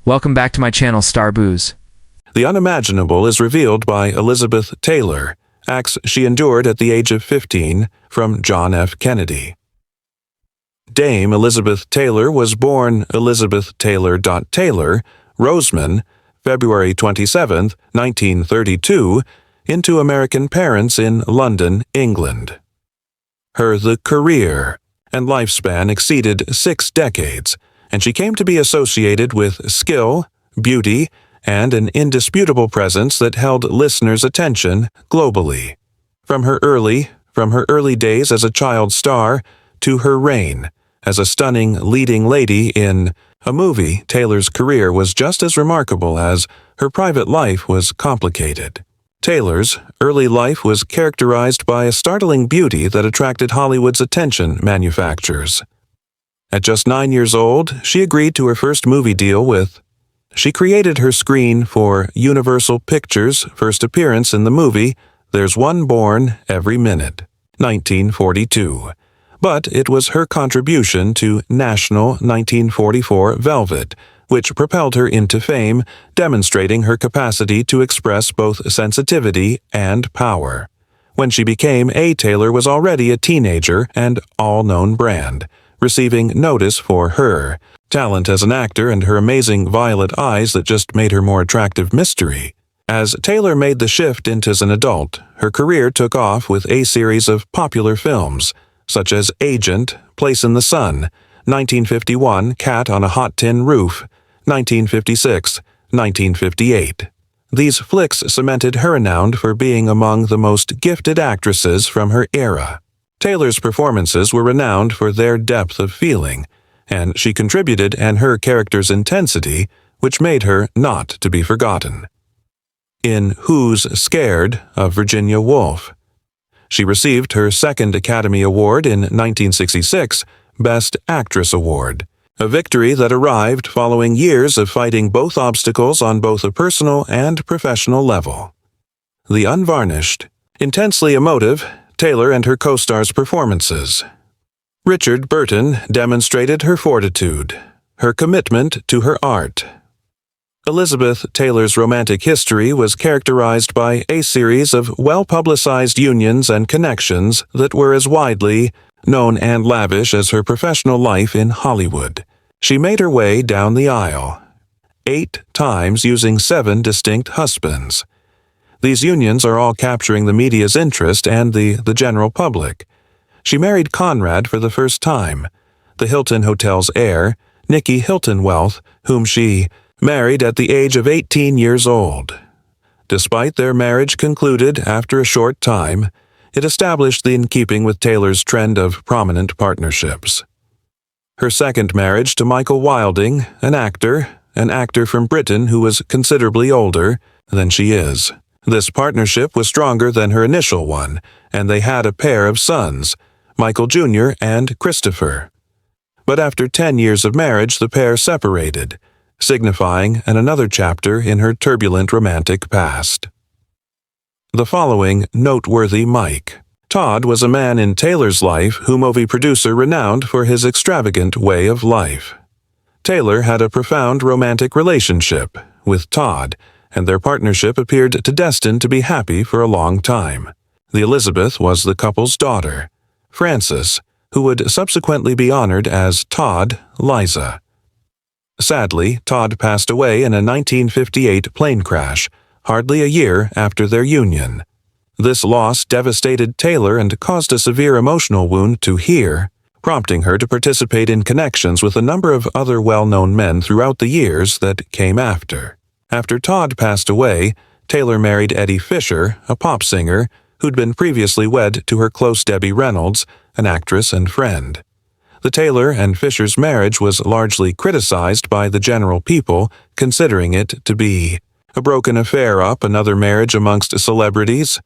Welcome back to my channel, Star Booze. The unimaginable is revealed by Elizabeth Taylor, acts she endured at the age of 15 from John F. Kennedy. Dame Elizabeth Taylor was born Elizabeth Taylor Taylor, Roseman, February 27, 1932, into American parents in London, England. Her career and lifespan exceeded 6 decades, and she came to be associated with skill, beauty, and an indisputable presence that held listeners' attention globally. From her early days as a child star to her reign as a stunning leading lady in a movie, Taylor's career was just as remarkable as her private life was complicated. Taylor's early life was characterized by a startling beauty that attracted Hollywood's attention manufacturers. At just 9 years old, she agreed to her first movie deal She created her screen for Universal Pictures' first appearance in the movie There's One Born Every Minute, 1942. But it was her contribution to National 1944 Velvet, which propelled her into fame, demonstrating her capacity to express both sensitivity and power. When she became Taylor was already a teenager and all-known brand, receiving notice for her talent as an actor and her amazing violet eyes that just made her more attractive mystery. As Taylor made the shift into as an adult, her career took off with a series of popular films, such as Agent, Place in the Sun, 1951, Cat on a Hot Tin Roof, 1956, 1958. These flicks cemented her renown for being among the most gifted actresses from her era. Taylor's performances were renowned for their depth of feeling, and she contributed and her character's intensity, which made her not to be forgotten. In Who's Scared of Virginia Woolf, she received her second Academy Award in 1966, Best Actress Award, a victory that arrived following years of fighting both obstacles on both a personal and professional level. The unvarnished, intensely emotive, Taylor and her co-stars' performances. Richard Burton demonstrated her fortitude, her commitment to her art. Elizabeth Taylor's romantic history was characterized by a series of well-publicized unions and connections that were as widely known and lavish as her professional life in Hollywood. She made her way down the aisle, 8 times using 7 distinct husbands. These unions are all capturing the media's interest and the general public. She married Conrad for the first time, the Hilton Hotel's heir, Nicky Hilton Wealth, whom she married at the age of 18 years old. Despite their marriage concluded after a short time, it established in keeping with Taylor's trend of prominent partnerships. Her second marriage to Michael Wilding, an actor from Britain who was considerably older than she is. This partnership was stronger than her initial one, and they had a pair of sons, Michael Jr. and Christopher. But after 10 years of marriage, the pair separated, signifying another chapter in her turbulent romantic past. The following noteworthy Mike. Todd was a man in Taylor's life who movie producer renowned for his extravagant way of life. Taylor had a profound romantic relationship with Todd, and their partnership appeared destined to be happy for a long time. The Elizabeth was the couple's daughter, Frances, who would subsequently be honored as Todd Liza. Sadly, Todd passed away in a 1958 plane crash, hardly a year after their union. This loss devastated Taylor and caused a severe emotional wound to hear, prompting her to participate in connections with a number of other well-known men throughout the years that came after. After Todd passed away, Taylor married Eddie Fisher, a pop singer, who'd been previously wed to her close Debbie Reynolds, an actress and friend. The Taylor and Fisher's marriage was largely criticized by the general people, considering it to be a broken affair up another marriage amongst celebrities.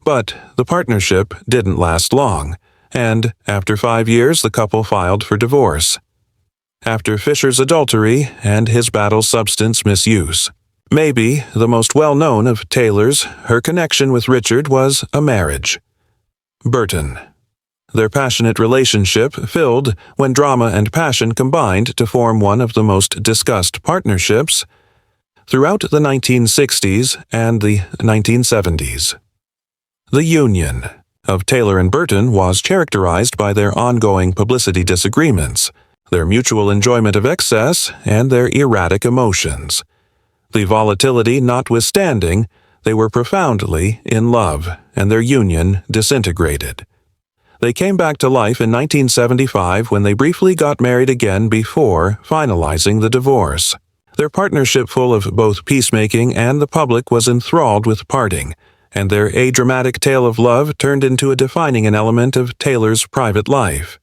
But the partnership didn't last long, and after 5 years the couple filed for divorce. After Fisher's adultery and his battle's substance misuse. Maybe the most well-known of Taylor's, her connection with Richard was a marriage. Burton. their passionate relationship filled when drama and passion combined to form one of the most discussed partnerships throughout the 1960s and the 1970s. The union of Taylor and Burton was characterized by their ongoing publicity disagreements, their mutual enjoyment of excess, and their erratic emotions. The volatility notwithstanding, they were profoundly in love, and their union disintegrated. They came back to life in 1975 when they briefly got married again before finalizing the divorce. Their partnership, full of both peacemaking and the public, was enthralled with parting, and their dramatic tale of love turned into a defining element of Taylor's private life.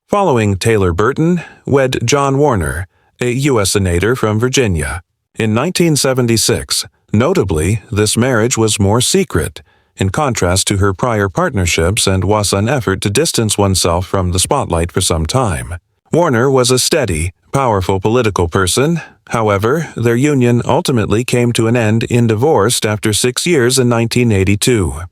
Following Taylor, Burton wed John Warner, a U.S. senator from Virginia, in 1976. Notably, this marriage was more secret, in contrast to her prior partnerships, and was an effort to distance oneself from the spotlight for some time. Warner was a steady, powerful political person. However, their union ultimately came to an end in divorce after 6 years in 1982.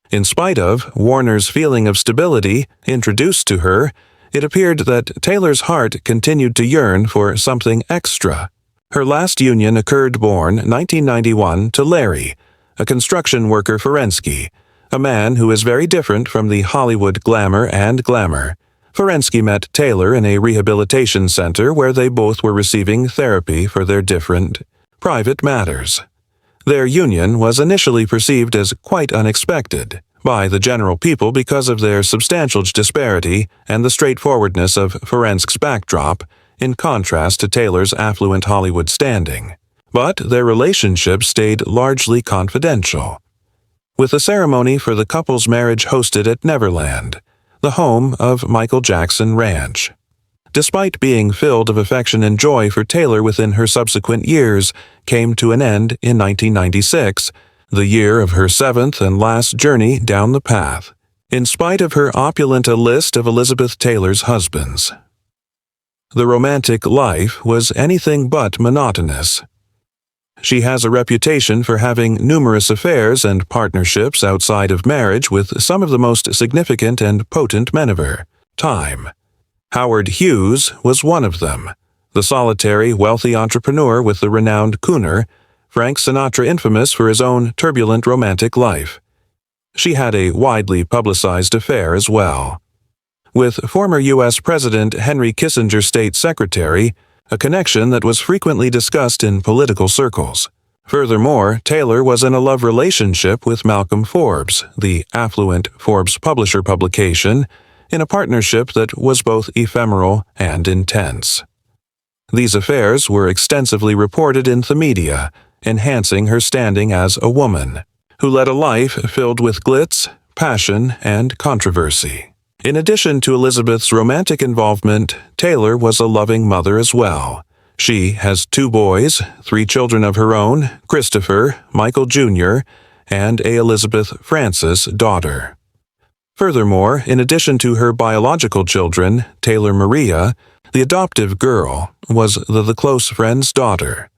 In spite of Warner's feeling of stability introduced to her, it appeared that Taylor's heart continued to yearn for something extra. Her last union occurred born 1991 to Larry, a construction worker Ferensky, a man who is very different from the Hollywood glamour and glamour. Ferensky met Taylor in a rehabilitation center where they both were receiving therapy for their different, private matters. Their union was initially perceived as quite unexpected by the general people because of their substantial disparity and the straightforwardness of Ferensky's backdrop, in contrast to Taylor's affluent Hollywood standing. But their relationship stayed largely confidential, with a ceremony for the couple's marriage hosted at Neverland, the home of Michael Jackson Ranch. Despite being filled of affection and joy, for Taylor within her subsequent years came to an end in 1996, the year of her seventh and last journey down the path, in spite of her opulent list of Elizabeth Taylor's husbands. The romantic life was anything but monotonous. She has a reputation for having numerous affairs and partnerships outside of marriage with some of the most significant and potent men of her time. Howard Hughes was one of them, the solitary, wealthy entrepreneur with the renowned crooner, Frank Sinatra, infamous for his own turbulent romantic life. She had a widely publicized affair as well with former U.S. President Henry Kissinger's state secretary, a connection that was frequently discussed in political circles. Furthermore, Taylor was in a love relationship with Malcolm Forbes, the affluent Forbes publisher publication, in a partnership that was both ephemeral and intense. These affairs were extensively reported in the media, enhancing her standing as a woman who led a life filled with glitz, passion, and controversy. In addition to Elizabeth's romantic involvement, Taylor was a loving mother as well. She has 2 boys, 3 children of her own, Christopher, Michael Jr., and a Elizabeth Frances daughter. Furthermore, in addition to her biological children, Taylor Maria, the adoptive girl, was the close friend's daughter.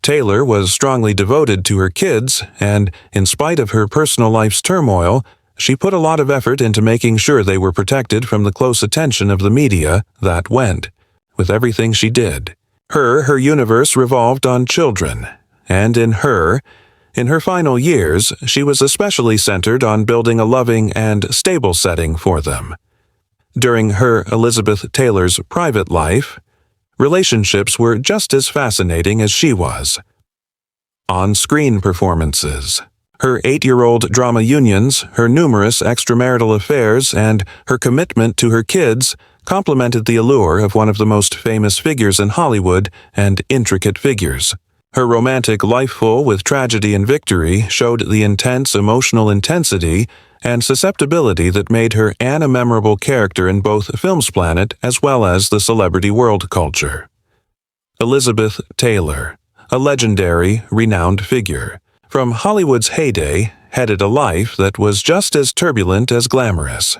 Taylor was strongly devoted to her kids, and in spite of her personal life's turmoil, she put a lot of effort into making sure they were protected from the close attention of the media that went with everything she did. Her universe revolved on children, and in her final years, she was especially centered on building a loving and stable setting for them. During her Elizabeth Taylor's private life, relationships were just as fascinating as she was. On-screen performances, her 8-year-old drama unions, her numerous extramarital affairs, and her commitment to her kids complemented the allure of one of the most famous figures in Hollywood and intricate figures. Her romantic life, full with tragedy and victory, showed the intense emotional intensity and susceptibility that made her a memorable character in both Film's Planet as well as the celebrity world culture. Elizabeth Taylor, a legendary, renowned figure, from Hollywood's heyday, headed a life that was just as turbulent as glamorous.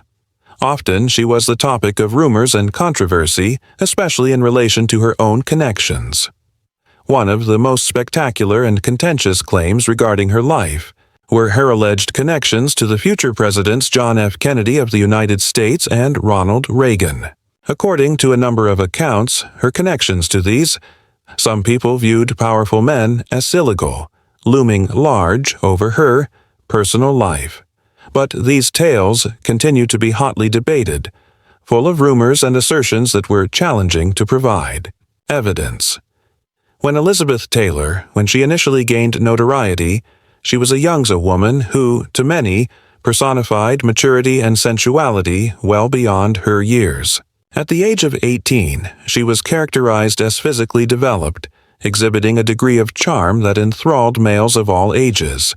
Often she was the topic of rumors and controversy, especially in relation to her own connections. One of the most spectacular and contentious claims regarding her life were her alleged connections to the future presidents John F. Kennedy of the United States and Ronald Reagan. According to a number of accounts, her connections to these, some people viewed powerful men as illegal, looming large over her personal life. But these tales continue to be hotly debated, full of rumors and assertions that were challenging to provide evidence. When Elizabeth Taylor, when she initially gained notoriety, she was a young woman who, to many, personified maturity and sensuality well beyond her years. At the age of 18, she was characterized as physically developed, exhibiting a degree of charm that enthralled males of all ages.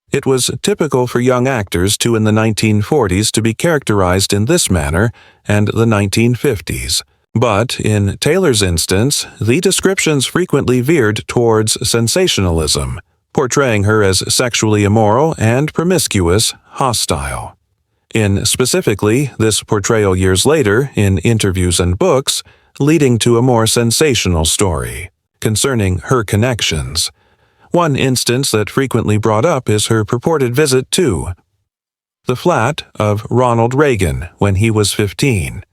It was typical for young actors in the 1940s to be characterized in this manner and the 1950s. But in Taylor's instance, the descriptions frequently veered towards sensationalism, portraying her as sexually immoral and promiscuous, hostile. In specifically this portrayal years later, in interviews and books, leading to a more sensational story concerning her connections. One instance that frequently brought up is her purported visit to the flat of Ronald Reagan when he was 15.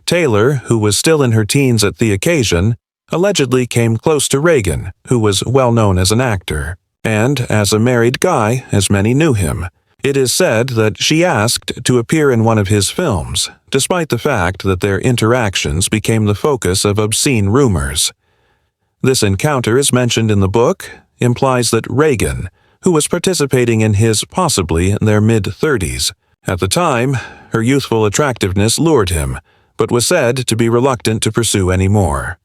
Taylor, who was still in her teens at the occasion, allegedly came close to Reagan, who was well known as an actor, and as a married guy, as many knew him. It is said that she asked to appear in one of his films, despite the fact that their interactions became the focus of obscene rumors. This encounter is mentioned in the book, implies that Reagan, who was participating in his possibly in their mid-30s. At the time, her youthful attractiveness lured him, but was said to be reluctant to pursue any more.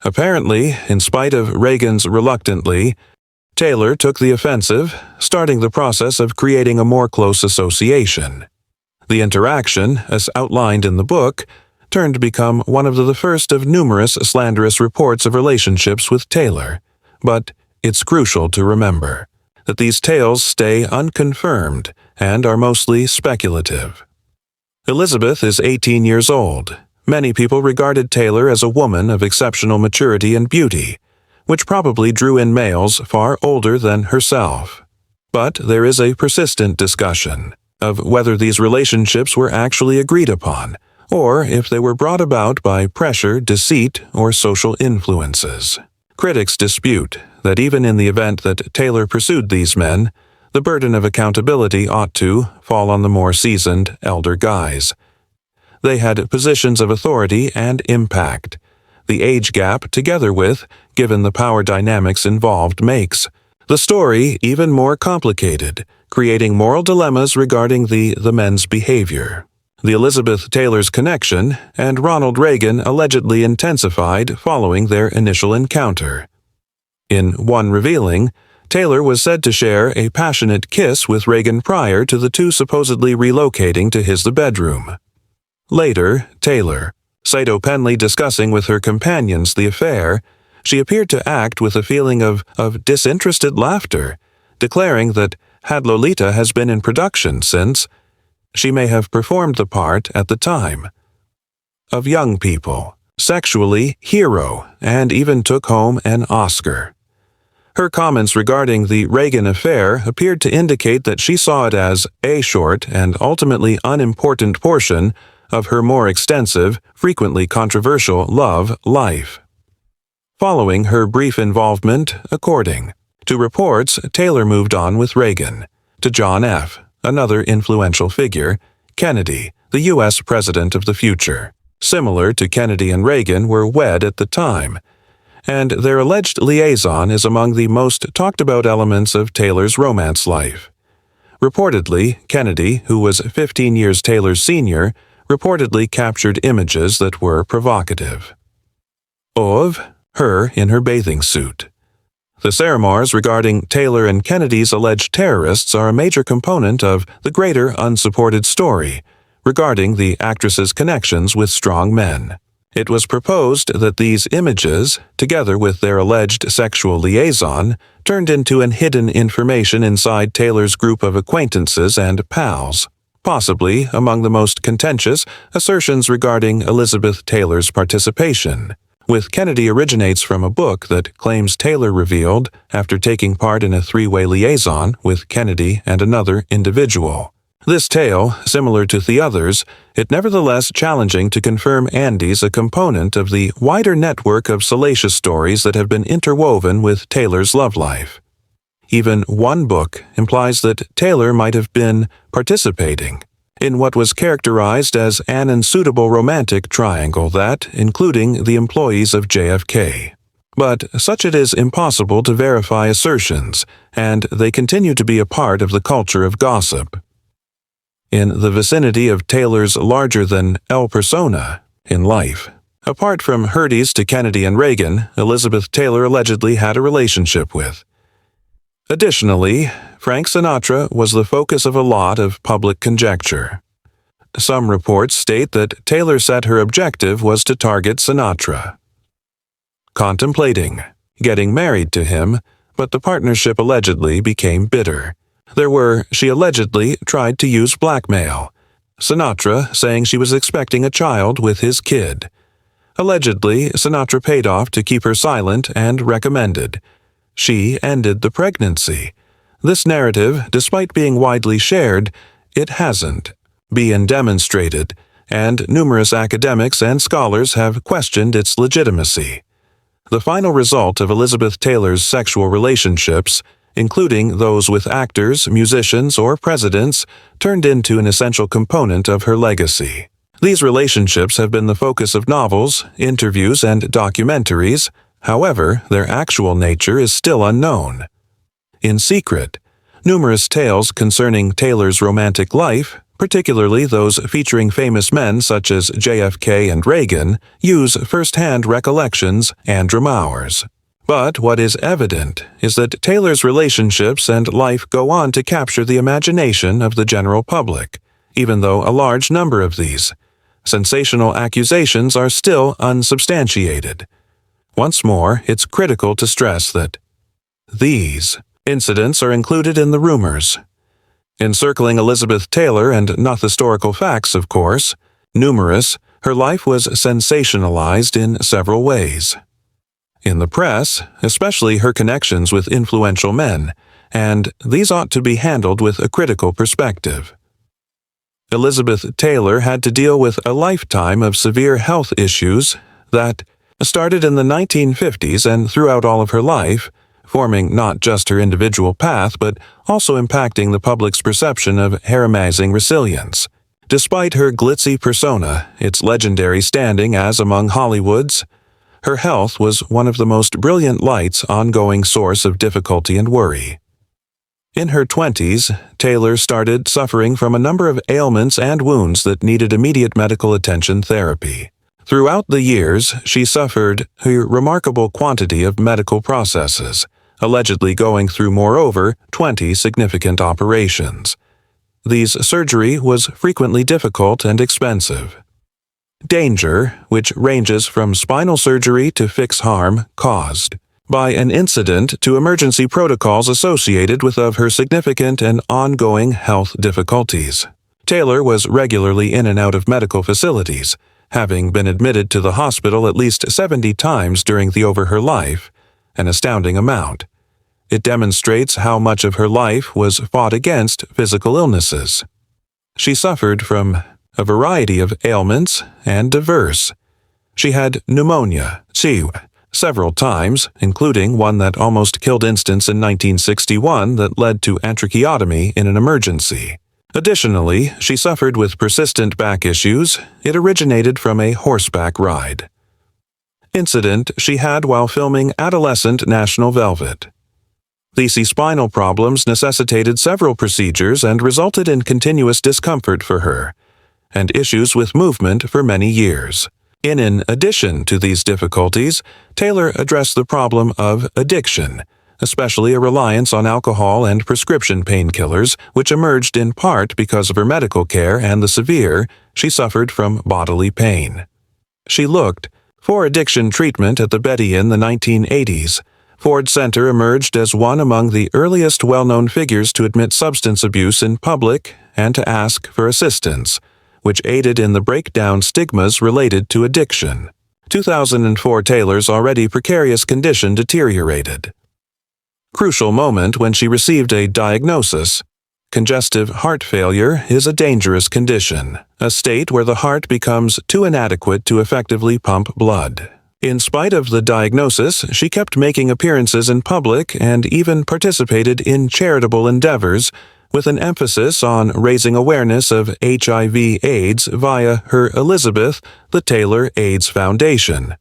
Apparently, in spite of Reagan's reluctantly, Taylor took the offensive, starting the process of creating a more close association. The interaction, as outlined in the book, turned to become one of the first of numerous slanderous reports of relationships with Taylor. But it's crucial to remember that these tales stay unconfirmed and are mostly speculative. Elizabeth is 18 years old. Many people regarded Taylor as a woman of exceptional maturity and beauty, which probably drew in males far older than herself. But there is a persistent discussion of whether these relationships were actually agreed upon, or if they were brought about by pressure, deceit, or social influences. Critics dispute that even in the event that Taylor pursued these men, the burden of accountability ought to fall on the more seasoned, elder guys. They had positions of authority and impact. The age gap, together with, given the power dynamics involved, makes the story even more complicated, creating moral dilemmas regarding the men's behavior. The Elizabeth Taylor's connection and Ronald Reagan allegedly intensified following their initial encounter. In one revealing, Taylor was said to share a passionate kiss with Reagan prior to the two supposedly relocating to his bedroom. Later, Taylor, cytopenly discussing with her companions the affair, she appeared to act with a feeling of disinterested laughter, declaring that had Lolita has been in production since, she may have performed the part at the time of young people, sexually hero, and even took home an Oscar. Her comments regarding the Reagan affair appeared to indicate that she saw it as a short and ultimately unimportant portion of her more extensive, frequently controversial love life. Following her brief involvement, according to reports, Taylor moved on with Reagan to John F., another influential figure, Kennedy, the U.S. president of the future. Similar to Kennedy and Reagan were wed at the time, and their alleged liaison is among the most talked about elements of Taylor's romance life. Reportedly, Kennedy, who was 15 years Taylor's senior, reportedly captured images that were provocative. Of her in her bathing suit. The ceremonies regarding Taylor and Kennedy's alleged terrorists are a major component of the greater unsupported story regarding the actress's connections with strong men. It was proposed that these images, together with their alleged sexual liaison, turned into an hidden information inside Taylor's group of acquaintances and pals. Possibly among the most contentious assertions regarding Elizabeth Taylor's participation with Kennedy originates from a book that claims Taylor revealed after taking part in a three-way liaison with Kennedy and another individual. This tale, similar to the others, it nevertheless challenging to confirm Andy's a component of the wider network of salacious stories that have been interwoven with Taylor's love life. Even one book implies that Taylor might have been participating in what was characterized as an unsuitable romantic triangle that, including the employees of JFK. But such it is impossible to verify assertions, and they continue to be a part of the culture of gossip. In the vicinity of Taylor's larger-than-L persona in life, apart from Herdes to Kennedy and Reagan, Elizabeth Taylor allegedly had a relationship with. Additionally, Frank Sinatra was the focus of a lot of public conjecture. Some reports state that Taylor said her objective was to target Sinatra, contemplating getting married to him, but the partnership allegedly became bitter. She allegedly tried to use blackmail, Sinatra saying she was expecting a child with his kid. Allegedly, Sinatra paid off to keep her silent and recommended she ended the pregnancy. This narrative, despite being widely shared, it hasn't been demonstrated, and numerous academics and scholars have questioned its legitimacy. The final result of Elizabeth Taylor's sexual relationships, including those with actors, musicians, or presidents, turned into an essential component of her legacy. These relationships have been the focus of novels, interviews, and documentaries. However, their actual nature is still unknown. In secret, numerous tales concerning Taylor's romantic life, particularly those featuring famous men such as JFK and Reagan, use first-hand recollections and memoirs. But what is evident is that Taylor's relationships and life go on to capture the imagination of the general public, even though a large number of these sensational accusations are still unsubstantiated. Once more, it's critical to stress that these incidents are included in the rumors. Encircling Elizabeth Taylor, and not historical facts, of course, numerous, her life was sensationalized in several ways. In the press, especially her connections with influential men, and these ought to be handled with a critical perspective. Elizabeth Taylor had to deal with a lifetime of severe health issues that started in the 1950s and throughout all of her life, forming not just her individual path but also impacting the public's perception of her amazing resilience. Despite her glitzy persona, its legendary standing as among Hollywood's, her health was one of the most brilliant light's ongoing source of difficulty and worry. In her 20s, Taylor started suffering from a number of ailments and wounds that needed immediate medical attention therapy. Throughout the years, she suffered a remarkable quantity of medical processes, allegedly going through moreover 20 significant operations. These surgery was frequently difficult and expensive. Danger, which ranges from spinal surgery to fix harm caused by an incident to emergency protocols associated with her significant and ongoing health difficulties. Taylor was regularly in and out of medical facilities, having been admitted to the hospital at least 70 times during her life, an astounding amount. It demonstrates how much of her life was fought against physical illnesses. She suffered from a variety of ailments and diverse. She had pneumonia, several times, including one that almost killed Instance in 1961 that led to tracheotomy in an emergency. Additionally, she suffered with persistent back issues. It originated from a horseback ride incident she had while filming adolescent National Velvet. These spinal problems necessitated several procedures and resulted in continuous discomfort for her, and issues with movement for many years. In addition to these difficulties, Taylor addressed the problem of addiction, especially a reliance on alcohol and prescription painkillers, which emerged in part because of her medical care and the severe she suffered from bodily pain. She looked for addiction treatment at the Betty in the 1980s. Ford Center emerged as one among the earliest well-known figures to admit substance abuse in public and to ask for assistance, which aided in the breakdown stigmas related to addiction. 2004 Taylor's already precarious condition deteriorated. Crucial moment when she received a diagnosis. Congestive heart failure is a dangerous condition, a state where the heart becomes too inadequate to effectively pump blood. In spite of the diagnosis, she kept making appearances in public and even participated in charitable endeavors, with an emphasis on raising awareness of HIV/AIDS via her Elizabeth, the Taylor AIDS Foundation.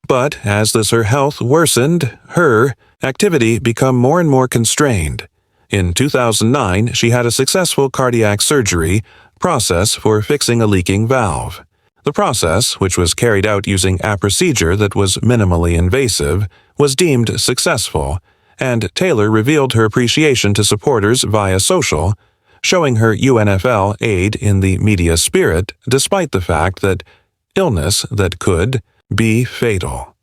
But as her health worsened, her activity became more and more constrained. In 2009, she had a successful cardiac surgery process for fixing a leaking valve. The process, which was carried out using a procedure that was minimally invasive, was deemed successful, and Taylor revealed her appreciation to supporters via social, showing her UNFL aid in the media spirit despite the fact that illness that could be fatal.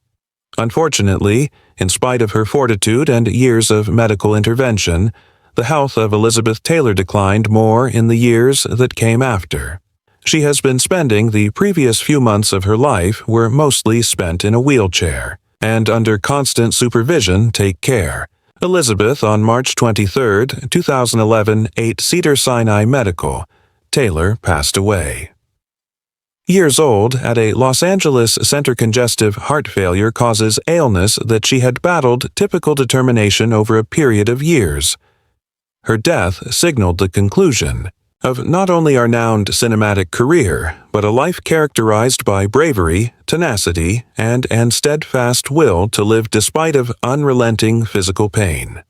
Unfortunately, in spite of her fortitude and years of medical intervention, the health of Elizabeth Taylor declined more in the years that came after. She has been spending the previous few months of her life were mostly spent in a wheelchair, and under constant supervision take care. Elizabeth on March 23, 2011, 8 Cedars-Sinai Medical. Taylor passed away. Years old, at a Los Angeles center, congestive heart failure causes illness that she had battled typical determination over a period of years. Her death signaled the conclusion of not only a renowned cinematic career, but a life characterized by bravery, tenacity, and an steadfast will to live despite of unrelenting physical pain.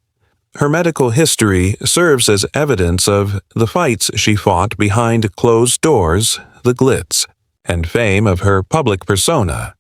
Her medical history serves as evidence of the fights she fought behind closed doors, the glitz and fame of her public persona.